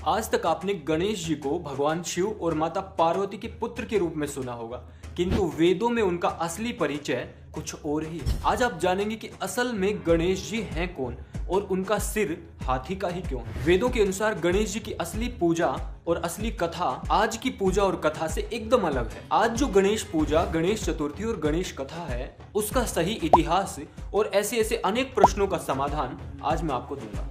आज तक आपने गणेश जी को भगवान शिव और माता पार्वती के पुत्र के रूप में सुना होगा, किंतु वेदों में उनका असली परिचय कुछ और ही है। आज आप जानेंगे कि असल में गणेश जी हैं कौन और उनका सिर हाथी का ही क्यों है। वेदों के अनुसार गणेश जी की असली पूजा और असली कथा आज की पूजा और कथा से एकदम अलग है। आज जो गणेश पूजा, गणेश चतुर्थी और गणेश कथा है, उसका सही इतिहास और ऐसे ऐसे अनेक प्रश्नों का समाधान आज मैं आपको दूंगा।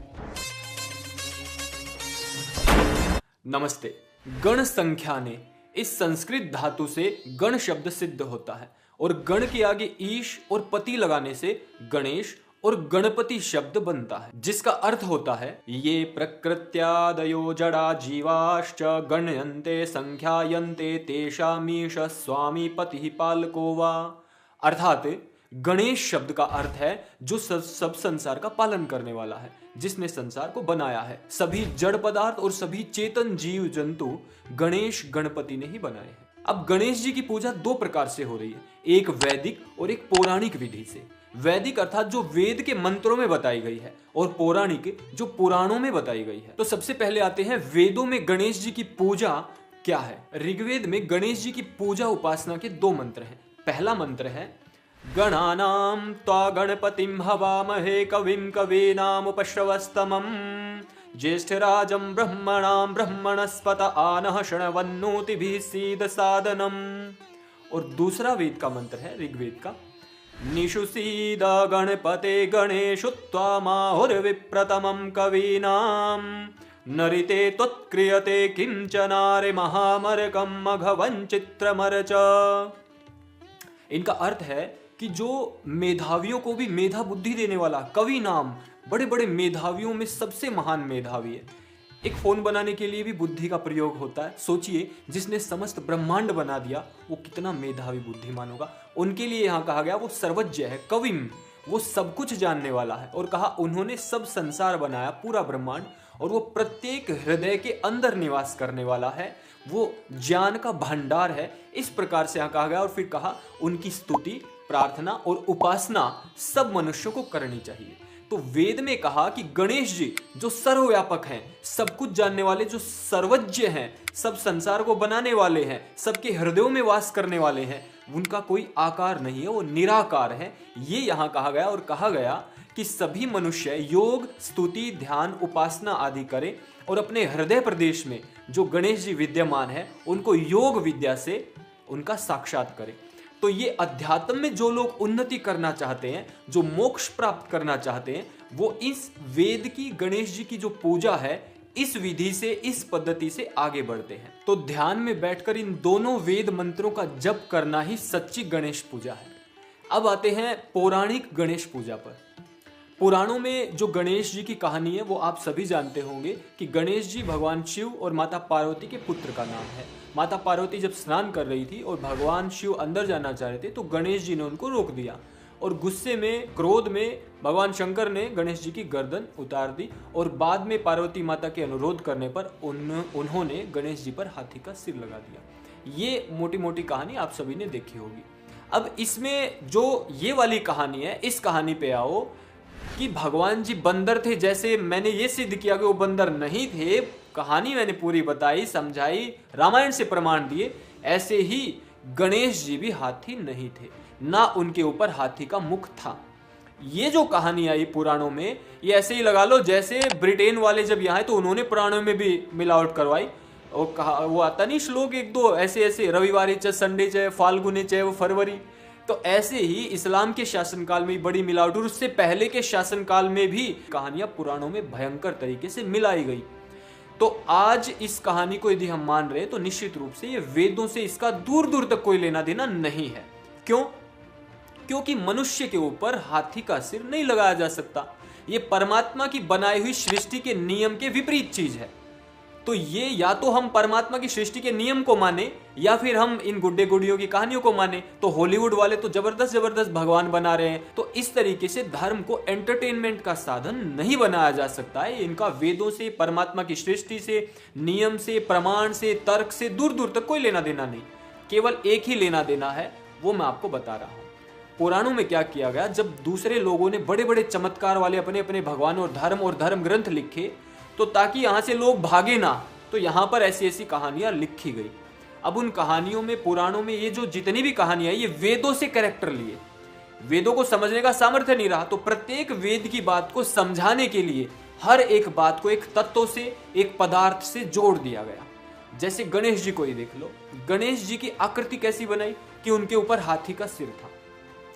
नमस्ते। गण संख्या ने इस संस्कृत धातु से गण शब्द सिद्ध होता है और गण के आगे ईश और पति लगाने से गणेश और गणपति शब्द बनता है, जिसका अर्थ होता है ये प्रकृत्यादयो जड़ा जीवाश्च गण्यन्ते संख्यायन्ते तेषामीश स्वामी पति पालको वा। अर्थात गणेश शब्द का अर्थ है जो सब संसार का पालन करने वाला है, जिसने संसार को बनाया है। सभी जड़ पदार्थ और सभी चेतन जीव जंतु गणेश गणपति ने ही बनाए हैं। अब गणेश जी की पूजा दो प्रकार से हो रही है, एक वैदिक और एक पौराणिक विधि से। वैदिक अर्थात जो वेद के मंत्रों में बताई गई है और पौराणिक जो पुराणों में बताई गई है। तो सबसे पहले आते हैं वेदों में गणेश जी की पूजा क्या है। ऋग्वेद में गणेश जी की पूजा उपासना के दो मंत्र हैं। पहला मंत्र है गणानां त्वा गणपतिं हवामहे कविं कवीनामुपश्रवस्तमं ज्येष्ठराजं ब्रह्मणां ब्रह्मणस्पत आनः शृण्वन्नोतिभिः सीद सादनम्। और दूसरा वेद का मंत्र है ऋग्वेद का निषुसीद गणपते गणेशु त्वामाहुर्विप्रतमं कवीनां नरिते त्वत्क्रियते किंचनारे महामरकं मघवञ्चित्रमर्च। इनका अर्थ है कि जो मेधावियों को भी मेधा बुद्धि देने वाला कवि नाम, बड़े बड़े मेधावियों में सबसे महान मेधावी है। एक फोन बनाने के लिए भी बुद्धि का प्रयोग होता है। सोचिए, जिसने समस्त ब्रह्मांड बना दिया वो कितना मेधावी बुद्धिमान होगा। उनके लिए यहाँ कहा गया वो सर्वज्ञ है, कविम, वो सब कुछ जानने वाला है। और कहा उन्होंने सब संसार बनाया, पूरा ब्रह्मांड, और वो प्रत्येक हृदय के अंदर निवास करने वाला है, वो ज्ञान का भंडार है। इस प्रकार से यहाँ कहा गया। और फिर कहा उनकी स्तुति, प्रार्थना और उपासना सब मनुष्यों को करनी चाहिए। तो वेद में कहा कि गणेश जी जो सर्वव्यापक हैं, सब कुछ जानने वाले, जो सर्वज्ञ हैं, सब संसार को बनाने वाले हैं, सबके हृदयों में वास करने वाले हैं, उनका कोई आकार नहीं है, वो निराकार है। ये यहाँ कहा गया। और कहा गया कि सभी मनुष्य योग, स्तुति, ध्यान, उपासना आदि करें और अपने हृदय प्रदेश में जो गणेश जी विद्यमान है उनको योग विद्या से उनका साक्षात करें। तो ये अध्यात्म में जो लोग उन्नति करना चाहते हैं, जो मोक्ष प्राप्त करना चाहते हैं, वो इस वेद की गणेश जी की जो पूजा है, इस विधि से, इस पद्धति से आगे बढ़ते हैं। तो ध्यान में बैठकर इन दोनों वेद मंत्रों का जप करना ही सच्ची गणेश पूजा है। अब आते हैं पौराणिक गणेश पूजा पर। पुराणों में जो गणेश जी की कहानी है वो आप सभी जानते होंगे कि गणेश जी भगवान शिव और माता पार्वती के पुत्र का नाम है। माता पार्वती जब स्नान कर रही थी और भगवान शिव अंदर जाना चाह रहे थे तो गणेश जी ने उनको रोक दिया और गुस्से में, क्रोध में भगवान शंकर ने गणेश जी की गर्दन उतार दी और बाद में पार्वती माता के अनुरोध करने पर उन्होंने गणेश जी पर हाथी का सिर लगा दिया। ये मोटी मोटी कहानी आप सभी ने देखी होगी। अब इसमें जो ये वाली कहानी है, इस कहानी पे आओ कि भगवान जी बंदर थे, जैसे मैंने ये सिद्ध किया कि वो बंदर नहीं थे। कहानी मैंने पूरी बताई, समझाई, रामायण से प्रमाण दिए। ऐसे ही गणेश जी भी हाथी नहीं थे, ना उनके ऊपर हाथी का मुख था। ये जो कहानी आई पुराणों में, ये ऐसे ही लगा लो जैसे ब्रिटेन वाले जब यहाँ आए तो उन्होंने पुराणों में भी मिलावट करवाई और कहा, वो आता नहीं श्लोक एक दो ऐसे ऐसे, रविवारी च संडे च फाल्गुने च वो फरवरी। तो ऐसे ही इस्लाम के शासनकाल में बड़ी मिलावट, और उससे पहले के शासनकाल में भी कहानियां पुराणों में भयंकर तरीके से मिलाई गई। तो आज इस कहानी को यदि हम मान रहे हैं तो निश्चित रूप से ये वेदों से इसका दूर दूर तक कोई लेना देना नहीं है। क्यों? क्योंकि मनुष्य के ऊपर हाथी का सिर नहीं लगाया जा सकता। ये परमात्मा की बनाई हुई सृष्टि के नियम के विपरीत चीज है। तो ये या तो हम परमात्मा की सृष्टि के नियम को माने या फिर हम इन गुड्डे गुड़ियों की कहानियों को माने। तो हॉलीवुड वाले तो जबरदस्त जबरदस्त भगवान बना रहे हैं। तो इस तरीके से धर्म को एंटरटेनमेंट का साधन नहीं बनाया जा सकता है। इनका वेदों से, परमात्मा की सृष्टि से, नियम से, प्रमाण से, तर्क से दूर दूर तक कोई लेना देना नहीं। केवल एक ही लेना देना है, वो मैं आपको बता रहा हूं। पुराणों में क्या किया गया, जब दूसरे लोगों ने बड़े बड़े चमत्कार वाले अपने अपने भगवान और धर्म ग्रंथ लिखे तो ताकि यहाँ से लोग भागे ना, तो यहाँ पर ऐसी ऐसी कहानियां लिखी गई। अब उन कहानियों में, पुराणों में, ये जो जितनी भी कहानियां, ये वेदों से कैरेक्टर लिए। वेदों को समझने का सामर्थ्य नहीं रहा, तो प्रत्येक वेद की बात को समझाने के लिए हर एक बात को एक तत्व से, एक पदार्थ से जोड़ दिया गया। जैसे गणेश जी को ही देख लो, गणेश जी की आकृति कैसी बनाई कि उनके ऊपर हाथी का सिर था।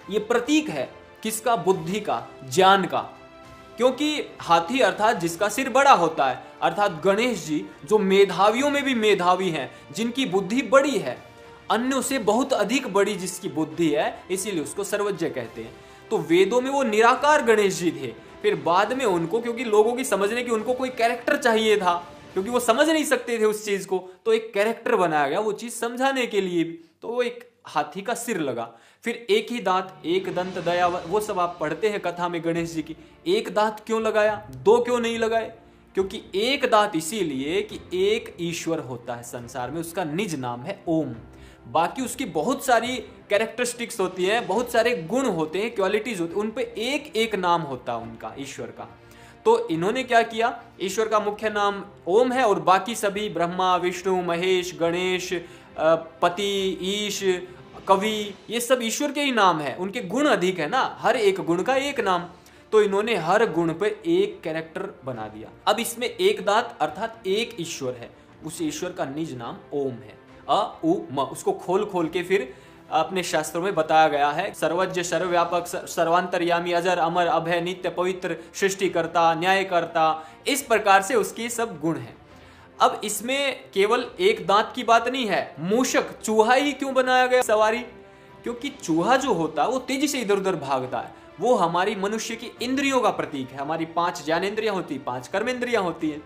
ये प्रतीक है किसका? बुद्धि का, ज्ञान का। क्योंकि हाथी अर्थात जिसका सिर बड़ा होता है, अर्थात गणेश जी जो मेधावियों में भी मेधावी हैं, जिनकी बुद्धि बड़ी है, अन्यों से बहुत अधिक बड़ी जिसकी बुद्धि है, इसीलिए उसको सर्वज्ञ कहते हैं। तो वेदों में वो निराकार गणेश जी थे। फिर बाद में उनको, क्योंकि लोगों की समझने की उनको कोई कैरेक्टर चाहिए था, क्योंकि वो समझ नहीं सकते थे उस चीज को, तो एक कैरेक्टर बनाया गया वो चीज समझाने के लिए भी। तो वो एक हाथी का सिर लगा। फिर एक ही दांत, एक दंत दया, वो सब आप पढ़ते हैं कथा में गणेश जी की। एक दांत क्यों लगाया, दो क्यों नहीं लगाए? क्योंकि एक दांत इसीलिए कि एक ईश्वर होता है संसार में, उसका निज नाम है ओम। बाकी उसकी बहुत सारी कैरेक्टरिस्टिक्स होती है, बहुत सारे गुण होते हैं, क्वालिटीज होती है, उन पे एक एक नाम होता है उनका, ईश्वर का। तो इन्होंने क्या किया, ईश्वर का मुख्य नाम ओम है और बाकी सभी ब्रह्मा, विष्णु, महेश, गणेश, पति, ईश, कवि, ये सब ईश्वर के ही नाम है। उनके गुण अधिक है ना, हर एक गुण का एक नाम। तो इन्होंने हर गुण पे एक कैरेक्टर बना दिया। अब इसमें एक दांत अर्थात एक ईश्वर है, उस ईश्वर का निज नाम ओम है। अ उ म, उसको खोल खोल के फिर अपने शास्त्रों में बताया गया है। सर्वज्ञ, सर्वव्यापक, सर्वांतर्यामी, अजर, अमर, अभय, नित्य, पवित्र, सृष्टिकर्ता, न्यायकर्ता, इस प्रकार से उसके सब गुण हैं। अब इसमें केवल एक दांत की बात नहीं है। मूषक, चूहा ही क्यों बनाया गया सवारी? क्योंकि चूहा जो होता है वो तेजी से इधर उधर भागता है, वो हमारी मनुष्य की इंद्रियों का प्रतीक है। हमारी 5 ज्ञानेंद्रियां होती, 5 कर्मेंद्रियां होती है।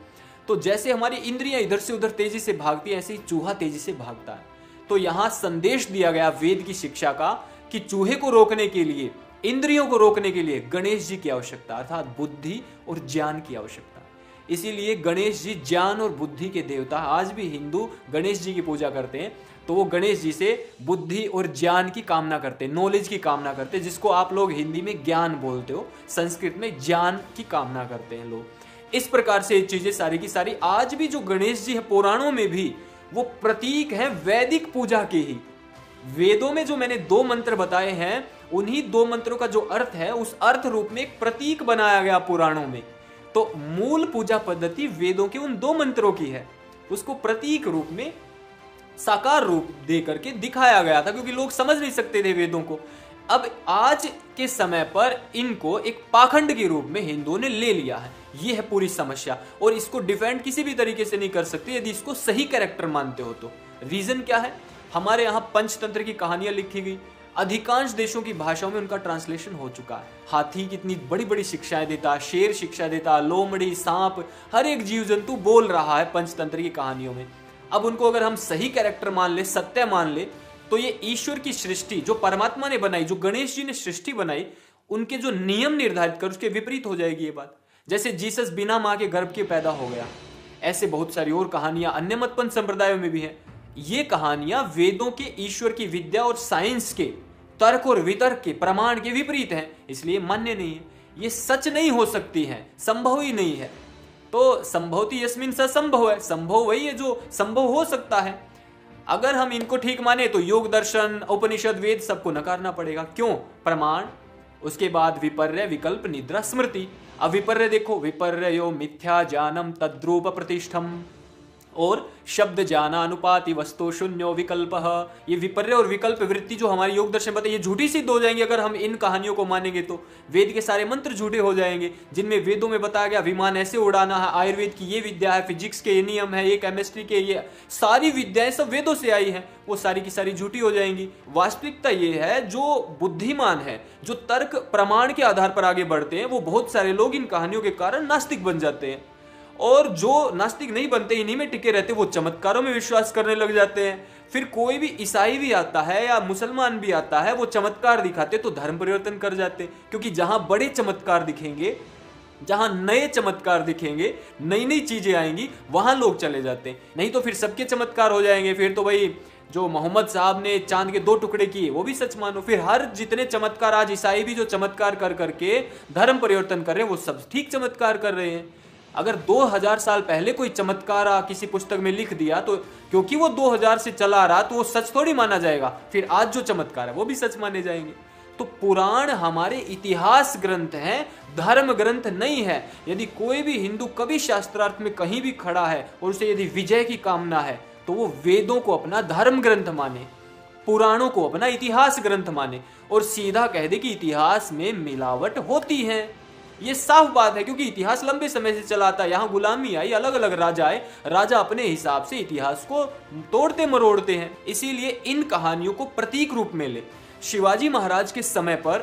तो जैसे हमारी इंद्रियां इधर से उधर तेजी से भागती है, ऐसे ही चूहा तेजी से भागता है। तो यहां संदेश दिया गया वेद की शिक्षा का कि चूहे को रोकने के लिए, इंद्रियों को रोकने के लिए गणेश जी की आवश्यकता, अर्थात बुद्धि और ज्ञान की आवश्यकता। इसीलिए गणेश जी ज्ञान और बुद्धि के देवता। आज भी हिंदू गणेश जी की पूजा करते हैं, तो वो गणेश जी से बुद्धि और ज्ञान की कामना करते हैं, नॉलेज की कामना करते हैं, जिसको आप लोग हिंदी में ज्ञान बोलते हो, संस्कृत में ज्ञान की कामना करते हैं लोग। इस प्रकार से चीजें सारी की सारी आज भी जो गणेश जी है पुराणों में भी वो प्रतीक है वैदिक पूजा के ही। वेदों में जो मैंने 2 मंत्र बताए हैं, उन्हीं 2 मंत्रों का जो अर्थ है, उस अर्थ रूप में एक प्रतीक बनाया गया पुराणों में। तो मूल पूजा पद्धति वेदों के उन 2 मंत्रों की है, उसको प्रतीक रूप में, साकार रूप दे करके दिखाया गया था, क्योंकि लोग समझ नहीं सकते थे वेदों को। अब आज के समय पर इनको एक पाखंड के रूप में हिंदुओं ने ले लिया है। ये है पूरी समस्या, और इसको डिफेंड किसी भी तरीके से नहीं कर सकते यदि इसको सही कैरेक्टर मानते हो तो। रीजन क्या है? हमारे यहाँ पंचतंत्र की कहानियां लिखी गई, अधिकांश देशों की भाषाओं में उनका ट्रांसलेशन हो चुका है। हाथी कितनी बड़ी बड़ी शिक्षाएं देता, शेर शिक्षा देता, लोमड़ी, सांप, हर एक जीव जंतु बोल रहा है पंचतंत्र की कहानियों में। अब उनको अगर हम सही कैरेक्टर मान ले, सत्य मान ले, तो ये ईश्वर की सृष्टि जो परमात्मा ने बनाई, जो गणेश जी ने सृष्टि बनाई, उनके जो नियम निर्धारित कर उसके विपरीत हो जाएगी ये बात। जैसे जीसस बिना मां के गर्भ के पैदा हो गया, ऐसे बहुत सारी और कहानियां अन्य मतपंथ संप्रदायों में भी हैं। ये कहानियां वेदों के, ईश्वर की विद्या और साइंस के, तर्क और वितर्क के, प्रमाण के विपरीत हैं, इसलिए मान्य नहीं है। ये सच नहीं हो सकती है, संभव ही नहीं है। तो संभवती यस्मिन ससंभव है, संभव वही है जो संभव हो सकता है। अगर हम इनको ठीक माने तो योग दर्शन, उपनिषद, वेद सबको नकारना पड़ेगा। क्यों? प्रमाण, उसके बाद विपर्य, विकल्प, निद्रा, स्मृति। अब विपर्य देखो, विपर्यो मिथ्या ज्ञानम तद्रूप प्रतिष्ठम, और शब्द ज्ञाना अनुपाति वस्तु शून्यो विकल्प। ये विपर्य और विकल्प वृत्ति जो हमारी योग दर्शन बताए, ये झूठी सिद्ध हो जाएंगे अगर हम इन कहानियों को मानेंगे। तो वेद के सारे मंत्र झूठे हो जाएंगे, जिनमें वेदों में बताया गया विमान ऐसे उड़ाना है, आयुर्वेद की ये विद्या है, फिजिक्स के ये नियम है, ये केमिस्ट्री के ये सारी विद्याएं सब वेदों से आई है, वो सारी की सारी झूठी हो जाएंगी। वास्तविकता ये है, जो बुद्धिमान है, जो तर्क प्रमाण के आधार पर आगे बढ़ते हैं, वो बहुत सारे लोग इन कहानियों के कारण नास्तिक बन जाते हैं, और जो नास्तिक नहीं बनते, इन्हीं में टिके रहते, वो चमत्कारों में विश्वास करने लग जाते हैं। फिर कोई भी ईसाई भी आता है या मुसलमान भी आता है, वो चमत्कार दिखाते तो धर्म परिवर्तन कर जाते, क्योंकि जहां बड़े चमत्कार दिखेंगे, जहां नए चमत्कार दिखेंगे, नई नई चीजें आएंगी, वहां लोग चले जाते हैं। नहीं तो फिर सबके चमत्कार हो जाएंगे। फिर तो भाई जो मोहम्मद साहब ने चांद के 2 टुकड़े किए वो भी सच मानो, फिर हर जितने चमत्कार आज ईसाई भी जो चमत्कार कर करके धर्म परिवर्तन कर रहे हैं, वो सब ठीक चमत्कार कर रहे हैं। अगर 2000 साल पहले कोई चमत्कार किसी पुस्तक में लिख दिया तो क्योंकि वो 2000 से चला आ रहा तो वो सच थोड़ी माना जाएगा, फिर आज जो चमत्कार है वो भी सच माने जाएंगे। तो पुराण हमारे इतिहास ग्रंथ हैं, धर्म ग्रंथ नहीं है। यदि कोई भी हिंदू कभी शास्त्रार्थ में कहीं भी खड़ा है और उसे यदि विजय की कामना है तो वो वेदों को अपना धर्म ग्रंथ माने, पुराणों को अपना इतिहास ग्रंथ माने और सीधा कह दे कि इतिहास में मिलावट होती है। ये साफ बात है, क्योंकि इतिहास लंबे समय से चला आता है। यहाँ गुलामी आई, अलग अलग राजा आए, राजा अपने हिसाब से इतिहास को तोड़ते मरोड़ते हैं। इसीलिए इन कहानियों को प्रतीक रूप में ले। शिवाजी महाराज के समय पर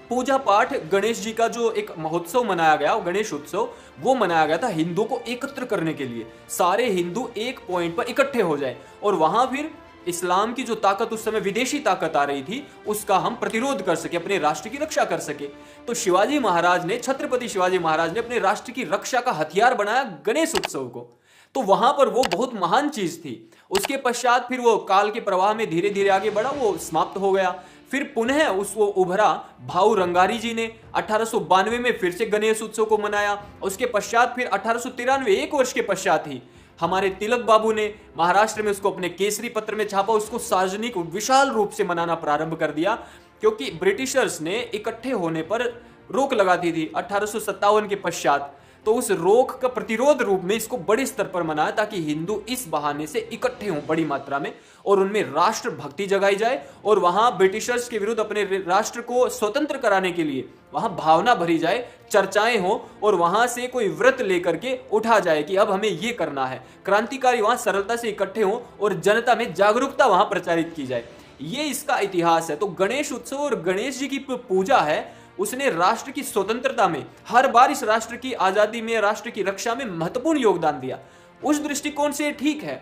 पूजा पाठ, गणेश जी का जो एक महोत्सव मनाया गया, गणेश उत्सव, वो मनाया गया था हिंदुओं को एकत्र करने के लिए। सारे हिंदू एक पॉइंट पर इकट्ठे हो जाए और वहां फिर इस्लाम की जो ताकत उस समय विदेशी ताकत आ रही थी उसका हम प्रतिरोध कर सके, अपने राष्ट्र की रक्षा कर सके। तो शिवाजी महाराज ने, छत्रपति शिवाजी महाराज ने अपने राष्ट्र की रक्षा का हथियार बनाया गणेश उत्सव को। तो वहां पर वो बहुत महान चीज थी। उसके पश्चात फिर वो काल के प्रवाह में धीरे धीरे आगे बढ़ा, वो समाप्त हो गया। फिर पुनः उसको उभरा भाऊ रंगारी जी ने 1892 में फिर से गणेश उत्सव को मनाया। उसके पश्चात फिर 1893, एक वर्ष के पश्चात ही हमारे तिलक बाबू ने महाराष्ट्र में उसको अपने केसरी पत्र में छापा, उसको सार्वजनिक विशाल रूप से मनाना प्रारंभ कर दिया। क्योंकि ब्रिटिशर्स ने इकट्ठे होने पर रोक लगा दी थी 1857 के पश्चात, तो उस रोक का प्रतिरोध रूप में इसको बड़े स्तर पर मनाया ताकि हिंदू इस बहाने से इकट्ठे हों बड़ी मात्रा में और उनमें राष्ट्र भक्ति जगाई जाए और वहां ब्रिटिशर्स के विरुद्ध अपने राष्ट्र को स्वतंत्र कराने के लिए वहां भावना भरी जाए, चर्चाएं हो और वहां से कोई व्रत लेकर के उठा जाए कि अब हमें ये करना है। क्रांतिकारी वहां सरलता से इकट्ठे हों और जनता में जागरूकता वहां प्रचारित की जाए। ये इसका इतिहास है। तो गणेश उत्सव और गणेश जी की पूजा है, उसने राष्ट्र की स्वतंत्रता में हर बार इस राष्ट्र की आजादी में, राष्ट्र की रक्षा में महत्वपूर्ण योगदान दिया। उस दृष्टिकोण से ठीक है।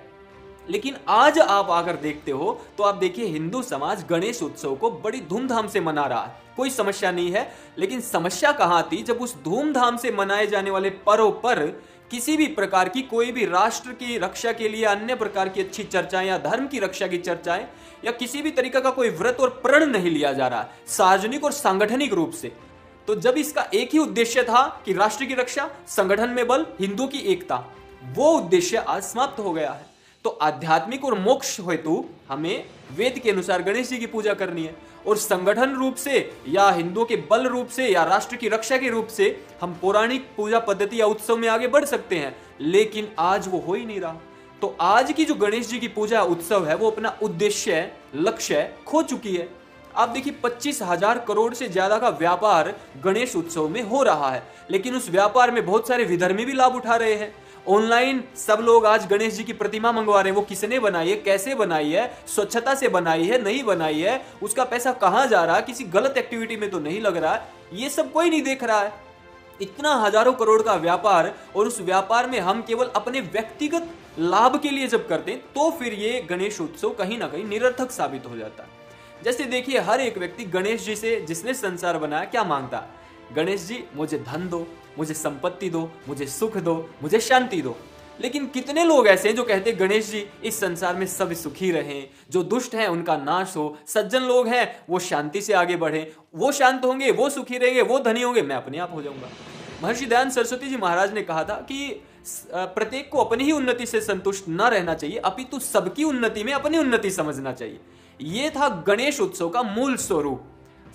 लेकिन आज आप अगर देखते हो तो आप देखिए हिंदू समाज गणेश उत्सव को बड़ी धूमधाम से मना रहा है, कोई समस्या नहीं है। लेकिन समस्या कहां थी जब उस धूमधाम से मनाए जाने वाले पर्व पर किसी भी प्रकार की, कोई भी राष्ट्र की रक्षा के लिए अन्य प्रकार की अच्छी चर्चाएं या धर्म की रक्षा की चर्चाएं या किसी भी तरीका का कोई व्रत और प्रण नहीं लिया जा रहा सार्वजनिक और सांगठनिक रूप से। तो जब इसका एक ही उद्देश्य था कि राष्ट्र की रक्षा, संगठन में बल, हिंदू की एकता, वो उद्देश्य आज समाप्त हो गया है। तो आध्यात्मिक और मोक्ष हेतु हमें वेद के अनुसार गणेश जी की पूजा करनी है और संगठन रूप से या हिंदुओं के बल रूप से या राष्ट्र की रक्षा के रूप से हम पौराणिक पूजा पद्धति या उत्सव में आगे बढ़ सकते हैं। लेकिन आज वो हो ही नहीं रहा। तो आज की जो गणेश जी की पूजा उत्सव है वो अपना उद्देश्य, लक्ष्य खो चुकी है। आप देखिए 25,000 करोड़ से ज्यादा का व्यापार गणेश उत्सव में हो रहा है, लेकिन उस व्यापार में बहुत सारे विधर्मी भी लाभ उठा रहे हैं। ऑनलाइन सब लोग आज गणेश जी की प्रतिमा मंगवा रहे हैं। वो किसने बनाई है, कैसे बनाई है, स्वच्छता से बनाई है, नहीं बनाई है, उसका पैसा कहां जा रहा है, किसी गलत एक्टिविटी में तो नहीं लग रहा है, ये सब कोई नहीं देख रहा है। इतना हजारों करोड़ का व्यापार और उस व्यापार में हम केवल अपने व्यक्तिगत लाभ के लिए जब करते हैं तो फिर ये गणेश उत्सव कहीं ना कहीं निरर्थक साबित हो जाता है। जैसे देखिए हर एक व्यक्ति गणेश जी से, जिसने संसार बनाया, क्या मांगता है? गणेश जी मुझे धन दो, मुझे संपत्ति दो, मुझे सुख दो, मुझे शांति दो। लेकिन कितने लोग ऐसे हैं जो कहते हैं गणेश जी इस संसार में सब सुखी रहें, जो दुष्ट हैं उनका नाश हो, सज्जन लोग हैं वो शांति से आगे बढ़े, वो शांत होंगे, वो सुखी रहेंगे, वो धनी होंगे, मैं अपने आप हो जाऊंगा। महर्षि दयानंद सरस्वती जी महाराज ने कहा था कि प्रत्येक को अपनी ही उन्नति से संतुष्ट न रहना चाहिए, अपितु सबकी उन्नति में अपनी उन्नति समझना चाहिए। यह था गणेश उत्सव का मूल स्वरूप,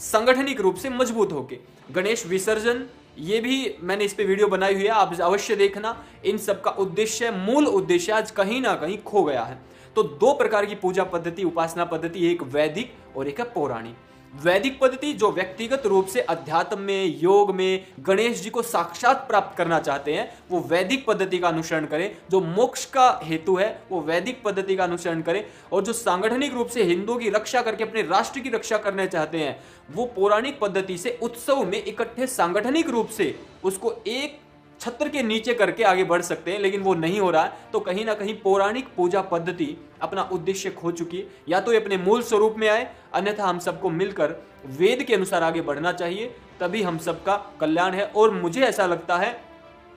संगठनिक रूप से मजबूत होके। गणेश विसर्जन, ये भी मैंने इस पे वीडियो बनाई हुई है, आप अवश्य देखना। इन सब का उद्देश्य, मूल उद्देश्य आज कहीं ना कहीं खो गया है। तो दो प्रकार की पूजा पद्धति, उपासना पद्धति, एक वैदिक और एक पौराणिक। वैदिक पद्धति जो व्यक्तिगत रूप से अध्यात्म में, योग में गणेश जी को साक्षात प्राप्त करना चाहते हैं वो वैदिक पद्धति का अनुसरण करें। जो मोक्ष का हेतु है वो वैदिक पद्धति का अनुसरण करें। और जो सांगठनिक रूप से हिंदुओं की रक्षा करके अपने राष्ट्र की रक्षा करना चाहते हैं वो पौराणिक पद्धति से उत्सव में इकट्ठे सांगठनिक रूप से उसको एक छत्र के नीचे करके आगे बढ़ सकते हैं। लेकिन वो नहीं हो रहा है। तो कहीं ना कहीं पौराणिक पूजा पद्धति अपना उद्देश्य खो चुकी है। या तो ये अपने मूल स्वरूप में आए, अन्यथा हम सबको मिलकर वेद के अनुसार आगे बढ़ना चाहिए, तभी हम सबका कल्याण है। और मुझे ऐसा लगता है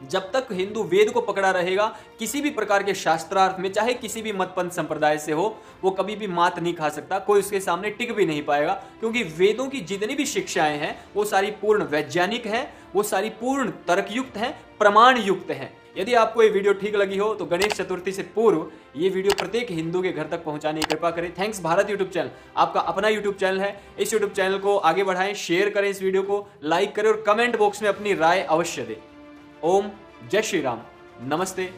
जब तक हिंदू वेद को पकड़ा रहेगा, किसी भी प्रकार के शास्त्रार्थ में, चाहे किसी भी मत पंथ संप्रदाय से हो, वो कभी भी मात नहीं खा सकता, कोई उसके सामने टिक भी नहीं पाएगा। क्योंकि वेदों की जितनी भी शिक्षाएं हैं वो सारी पूर्ण वैज्ञानिक हैं, वो सारी पूर्ण तर्कयुक्त हैं, प्रमाण युक्त हैं। यदि आपको ये वीडियो ठीक लगी हो तो गणेश चतुर्थी से पूर्व ये वीडियो प्रत्येक हिंदू के घर तक पहुंचाने की कृपा करें। थैंक्स भारत यूट्यूब चैनल आपका अपना यूट्यूब चैनल है। इस यूट्यूब चैनल को आगे बढ़ाएं, शेयर करें, इस वीडियो को लाइक करें और कमेंट बॉक्स में अपनी राय अवश्य दें। ओम जय श्री राम, नमस्ते।